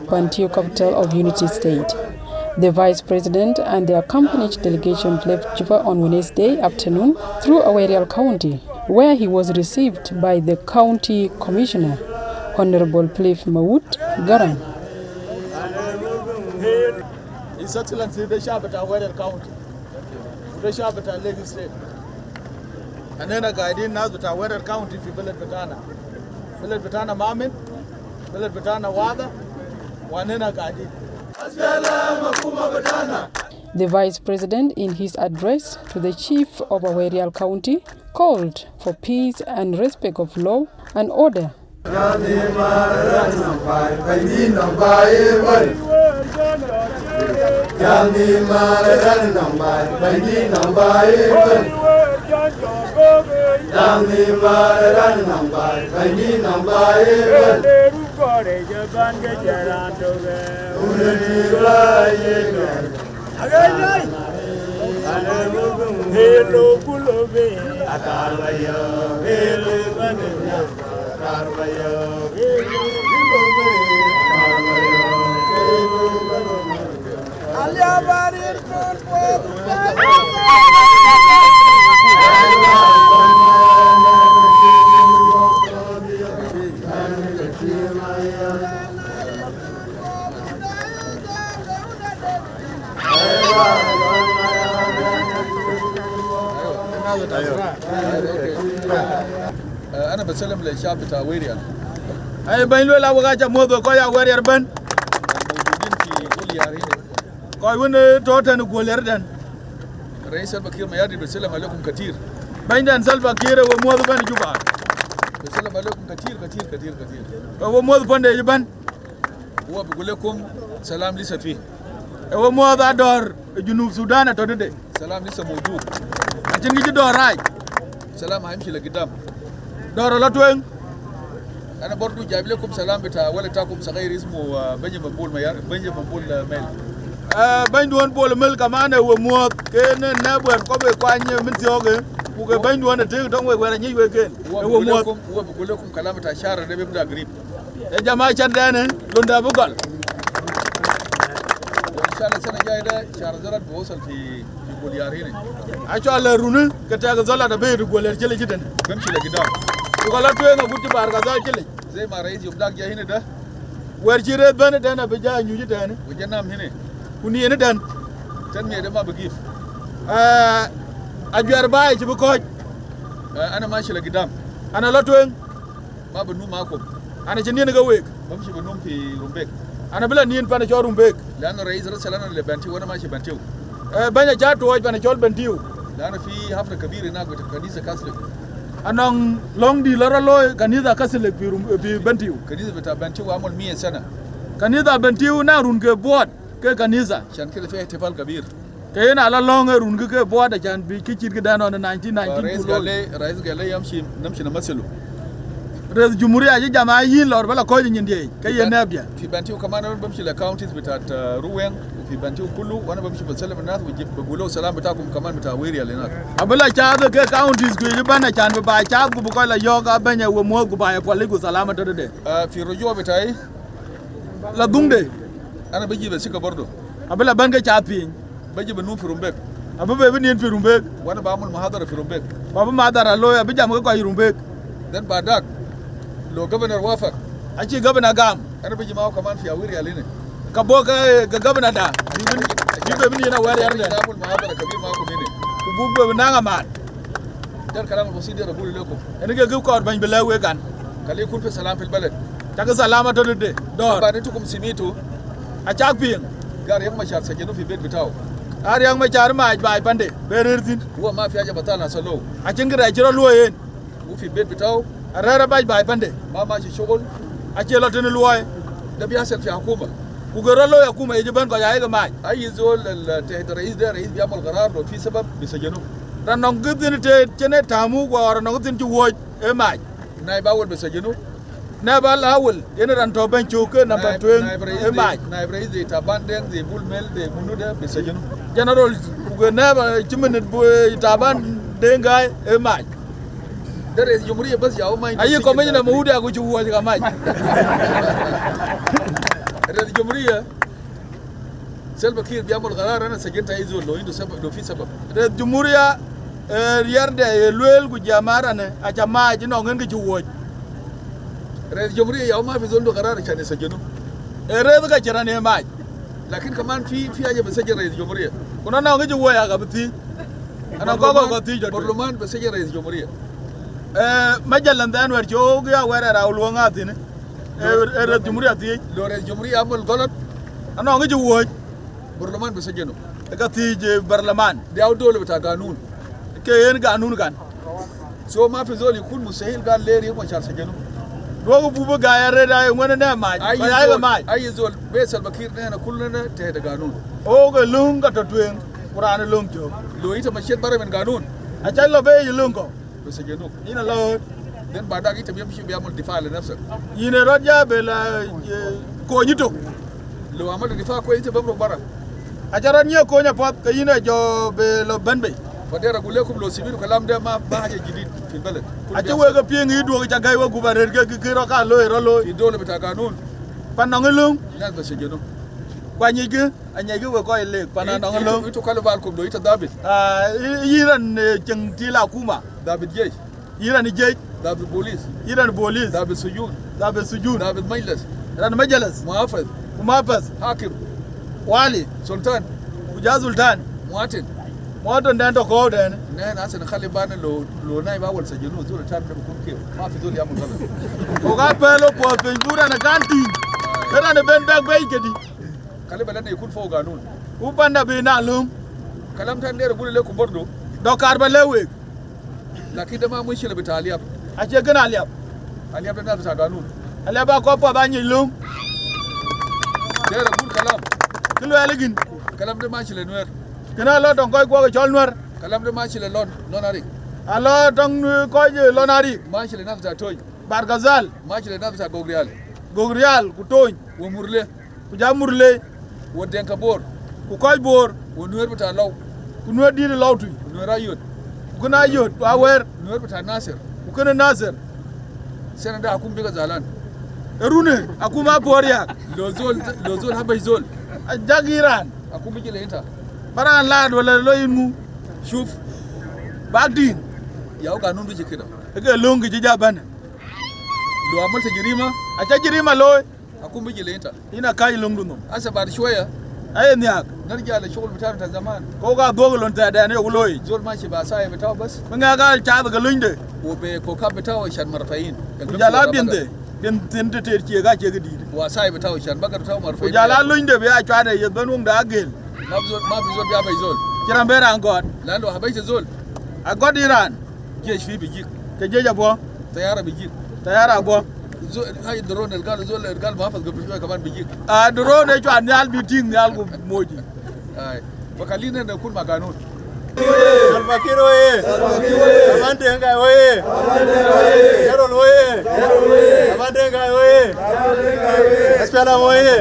Bantiu, capital of Unity State. The Vice President and the accompanied delegation left Juba on Wednesday afternoon through Awerial County, where he was received by the County Commissioner, Honorable Plif Mawood Garang. His Excellency, the Shabbat Awerial County, the Shabbat Lagos State. And then a guiding now that Awerial County, Village Betana. Village Betana Mamin, Village Betana Wada, Wanena guiding. The Vice President, in his address to the Chief of Awerial County, called for peace and respect of law and order. أنا بسلم للشعب بتاع ويريال. أي بينو لا وقاعد موضوع كويا ويريال بن. موجودين في كل يارين. كوي وين توتن وقولردن. رئيس البكير ما يدري بسلم عليكم كثير. بيننا سلفا كير وموضوع بن جوبا. بسلم عليكم كثير كثير كثير كثير. هو موضوع بن يبان. هو بيقول لكم سلام لسه فيه. هو موضوع دور جنوب السودان أتودي. سلام لسه موجود. عشان يجي دور راي. سلام هيمشي لقدام. دور لا توين. أنا برضو جايب لكم سلام بتاع ولدكم صغير اسمه بنجامين بول ميار بنجامين بول ميل. بنجوان بول ميل كمان هو موت كأنه نبغى كوبي كوانية من سياقه. وكان بنجوان تيجي تونغ ويراني ويكين. هو موت. هو بقول لكم كلام بتاع شهر ده بيبدأ قريب. يا جماعة شندانه لوندا بقول. إن شاء الله السنة الجاية ده شهر زراد بوصل في بوليارين. أشوال رونه كتاعك زلا تبيه رجولة جل جدا. بمشي لقدام. وقالت له أنا قلت بارك الله زي ما رئيس يبدأ جاي هنا ده ورجيرت بنا ده أنا بجا نيجي ده أنا وجنام هنا وني هنا ده تنمية ده ما بقيف أجار باي شو بكوج أنا ماشي لقدام أنا لا توين ما بنوم معكم أنا جنين نجويك بمشي بنوم في رومبيك أنا بلا نين بنا شو رومبيك لأن رئيس رسالة أنا اللي بنتيو وأنا ماشي بنتيو بنا جات واج بنا شو بنتيو لأن في حفلة كبيرة هناك بتكنيسة كاثوليك أنا لون دي لرا لو كنيسة كاثوليك في بنتيو كنيسة بتاع بنتيو عمل 100 سنة كنيسة بنتيو نارون كبوات كنيسة عشان كده فيها احتفال كبير كأن على لون رون كبوات عشان بيكتير كده أنا 1990 رئيس قال لي نمشي نمثله رئيس الجمهورية أجي جماعيين لور بلا كوي جندي كي ينابيا في بنتيو كمان أنا بمشي لكاونتيز بتاعت روين في بنتيو كله وأنا بمشي بسلم الناس وجيب بقولوا سلام بتاعكم كمان بتاع ويريال هناك أبلا شاذ كاونتيز كي يبان عشان بباع شاذ بقول لا يوغا بني وموت بباع بوليكو سلامة تدري في رجوع بتاعي لا دونده أنا بيجي بسيكا برضو أبلا بنك شاذين بيجي بنوم في رومبيك أبلا بنين في رومبيك وأنا بعمل محاضرة في رومبيك بابا محاضرة لويا بيجي أمك كوي رومبيك then بعدك لو governor وافق أشي governor قام أنا بيجي معه كمان في ويريال هنا كبوك governor ده جيب مني هنا ويريال ده نعمل محاضرة كبير معكم هنا كبوك بنعمل ده الكلام البسيط اللي أقوله لكم أنا جاي كور بين بلاوي كان خليه يكون في سلام في البلد تاك سلامة تولد دور بعد أنتم سميتوا أشاك فين قال يوم ما شار سجنوا في بيت بتاعه يوم ما شار ما أجباي بندي بيرزين هو ما في حاجة بطالة سلوا عشان كده أجرا لوين وفي بيت بتاعه الرئيس باي بندي ما ماشي شغل أشيله تنلوي ده بيحصل في حكومة Kugerolo ya kuma ijiban ko yaay ga maaj. Ay zol te rais da rais biamul qarar do fi sabab bisajanu. Ran nong gidin te chene tamu ko ran nong tin ci woj e maaj. Nay bawol bisajanu. Na ba lawol yen ran to ben chuke number 2 e maaj. Nay rais de taban den de bul mel de munuda bisajanu. General ku na ba ci minute bu taban de ngay e maaj. Da rais jumhuriya bas yawo mai. Ayi ko men na muda ku ci woj ga maaj. Rais jumhuriya Salva Kiir biamul qarar ana sajenta izo lo indo sabab do fi sabab. Rais jumhuriya yarde luel ku jamara ne a jama ji no ngi ci woj. Rais jumhuriya yawo ma fi zondo qarar chane sajenu. Rais ga jira ne maaj. Lakin kaman fi aje basaje rais jumhuriya. Kuna na ngi ci woya ga biti. Ana ko ti jo. Parliament basaje rais jumhuriya. Majalan dan wer jo ga wera rawlo ngati ne. Rais jumhuriya ti lo rais jumhuriya amul golat. Ana ngi ci woj. Parliament basajeno. Ka ti je parliament. Daw dole bata ganun. Ke yen ganun kan. So ma fi zoli kun musahil ga leri ko char sajeno. Dogo bubu ga yare da ngone ne ma. Ay ga ma. Ay zol be Salva Kiir ne na kulluna te da ganun. O ga lunga to tuen Qur'an lung jo. Lo ita masjid bare men ganun. A challo be yulungo. Basajeno. Ina lo den badak ita bi amul difa le nafsa. Yine rodja be la ko nyito. Lo amal difa ko ita babro bara. Ajaran nye ko nya pot kayina jo be lo banbe. Fadera gulekum lo sibiru kalam de ma ba haje jidid fi balad. Aje we ga piengi do ga gay wa gubarer ga kiro ka lo ro fi dole beta ganun. Panna ngulung na ba sejeno. Kwa nyige anyage we ko ile panna ngulung. Ito kala bal kum do ita David. Yiran jengtila kuma David jej. Yiran jej David police. Yiran police David sujud. David sujud. David majlis. Ran majlis. Muhafiz. Hakim. Wali Sultan Uja Sultan Muatin dan to ko den ne na san khali ban lo nai ba wal sajinu zul tan da kun ke ma fi zul ya mun gaba ko ga pelo po pe jura na ganti era ne ben bag bay kedi khali balan ne kun fo ganun ku banda be na lum kalam tan der gule ku bordo do kar ba lewe lakin da ma mun shi le bitaliya a ce gana aliyab da na ta ganun aliyab ba ko pa ba ni lum der gul kalam kilo aligin kalam de match le noir kana lo don koy ko chol noir kalam de match le lon nonari alo don koy lonari match le nafta toy bargazal match le nafta gogrial ku toy wo murle ku jamurle wo denka bor ku koy bor wo noir bata law ku noir di lawtu noir ayot ku na ayot awer noir bata nasir ku kana nasir senada akum biga zalan erune akuma boria lozol habay zol jagiran aku bijile inta baran lad wala loyinmu shuf bagdin yaw ganun bi jikida ege longi ji jabana lo amal tajrima acha jirima loy aku bijile inta ina kai longdu no asa bar shoya ay niak narja la shugul bitan ta zaman ko ga dogolon ta da ne loy zol ma shi ba sai bitaw bas nga ga ta ga lunde wo be ko ka bitaw shan marfayin jala binde den tente ter ci ga ci ga di wa sai bitaw shan bagar taw marfayin jala lunde be a chade ye banung da gel ma bizol ya bay zol kiran bera angod lando habay zol agod iran jesh fi bijik ke jeja bo tayara bo hay drone el gal zol el gal ma fas gobi kaman bijik a drone e chwan yal bi ting yal go moji ay fakalina na kun maganun Salva Kiir oye Amante ngai oye Yarol oye Amante ngai oye Espera oye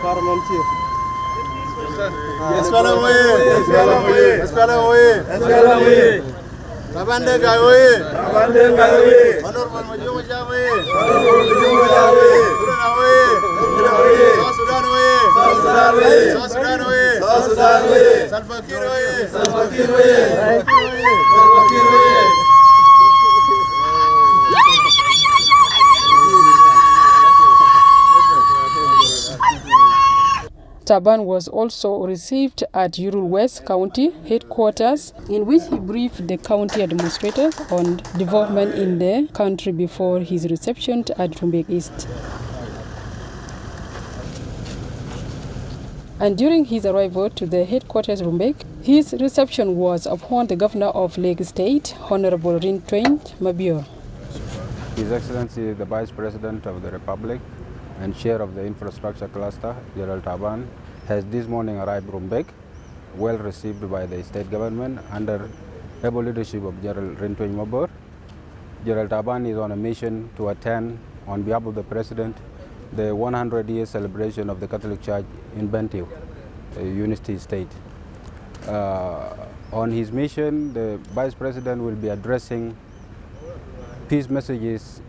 Parlement chief Espera oye Amante ngai oye Honor man majo jawe Purana oye Sudan oye Salva Kiir oye Taban was also received at Yurul West County headquarters, in which he briefed the county administrators on development in the country before his reception at Rumbek East. And during his arrival to the headquarters Rumbek, his reception was upon the governor of Lake State, Honorable Rin Twain Mabio. His Excellency the Vice President of the Republic and Chair of the Infrastructure Cluster, General Taban, has this morning arrived Rumbek, well received by the state government under able leadership of General Rintweny Mabor. General Taban is on a mission to attend, on behalf of the President, the 100-year celebration of the Catholic Church in Bentiu, Unity State. On his mission, the Vice President will be addressing peace messages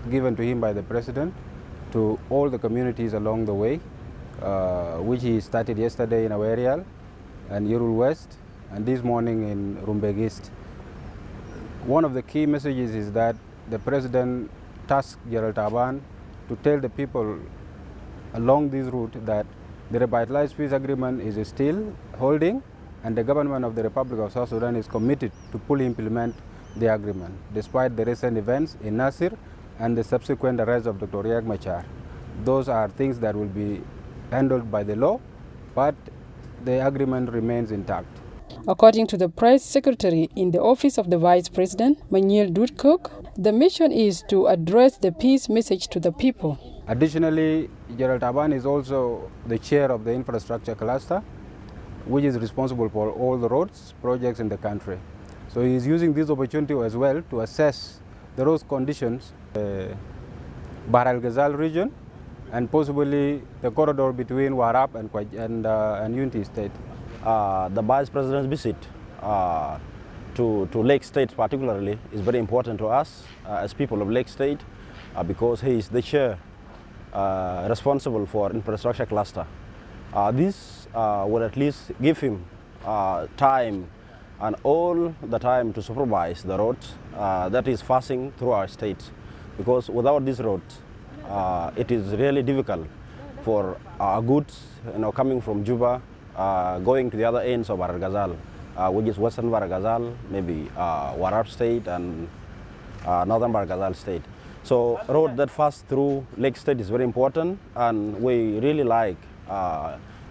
given to him by the President to all the communities along the way, which he started yesterday in Awerial and Yerul West, and this morning in Rumbek East. One of the key messages is that the President tasked General Taban to tell the people along this route that the revitalized peace agreement is still holding, and the government of the Republic of South Sudan is committed to fully implement the agreement, despite the recent events in Nasir and the subsequent arrest of Dr. Riek Machar. Those are things that will be handled by the law, but the agreement remains intact. According to the press secretary in the office of the Vice President, Manuel Dudkok, the mission is to address the peace message to the people. Additionally, General Taban is also the chair of the infrastructure cluster, which is responsible for all the roads projects in the country. So he is using this opportunity as well to assess the road conditions in the Bahr el Ghazal region and possibly the corridor between Warab and Unity State. The Vice President's visit to Lake State particularly is very important to us as people of Lake State because he is the chair responsible for infrastructure cluster. This will at least give him time and all the time to supervise the roads that is passing through our state, because without these roads it is really difficult for goods coming from Juba going to the other ends of Bahr el Ghazal, which is Western Bahr el Ghazal, maybe Warab State and Northern Bahr el Ghazal State. So road that pass through Lake State is very important, and we really like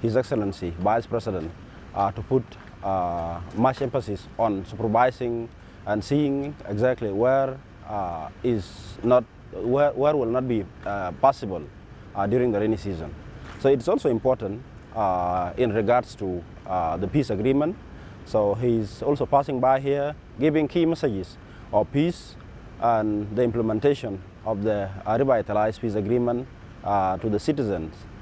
His Excellency Vice President to put much emphasis on supervising and seeing exactly where will not be possible during the rainy season. So it's also important in regards to the peace agreement. So he's also passing by here, giving key messages of peace and the implementation of the revitalized peace agreement to the citizens.